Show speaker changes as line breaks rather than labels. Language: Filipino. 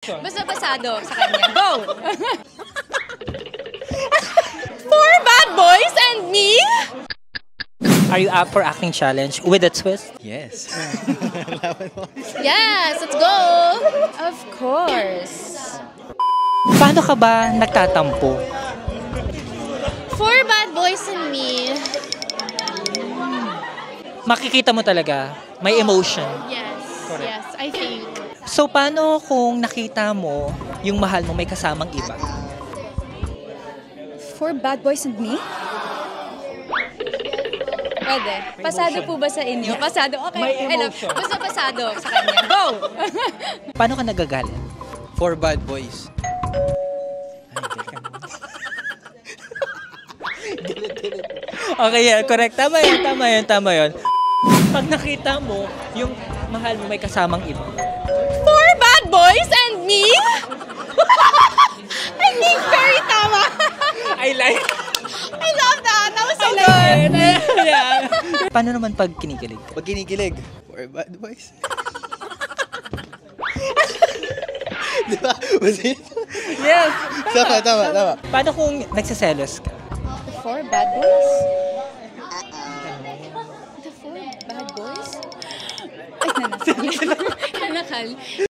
Basta pasado sa kanya. Go! Four bad boys and me?
Are you up for acting challenge with a twist?
Yes.
Yes, let's go! Of course.
Paano ka ba nagtatampo?
Four bad boys and me.
Makikita mo talaga, may emotion.
Yes,
Correct.
yes, I think.
So paano kung nakita mo yung mahal mo may kasamang iba?
Four bad boys and me? Pwede. Pasado po ba sa inyo? Pasado, okay.
May
I love-
emotion.
Basta pasado sa kanya. Go!
Paano ka nagagalit?
Four bad boys.
Okay, yeah, correct. Tama yun. Pag nakita mo, yung mahal mo may kasamang iba.
Four bad boys and me? I think very tama.
I like.
I love that. That was so good.
Yeah. Paano naman pag kinikilig?
Pag kinikilig, four bad boys. Diba?
Yes.
Tama.
Paano kung nagsiselos ka?
Four bad boys? The four bad boys? Ay, nanakal. Nanakal.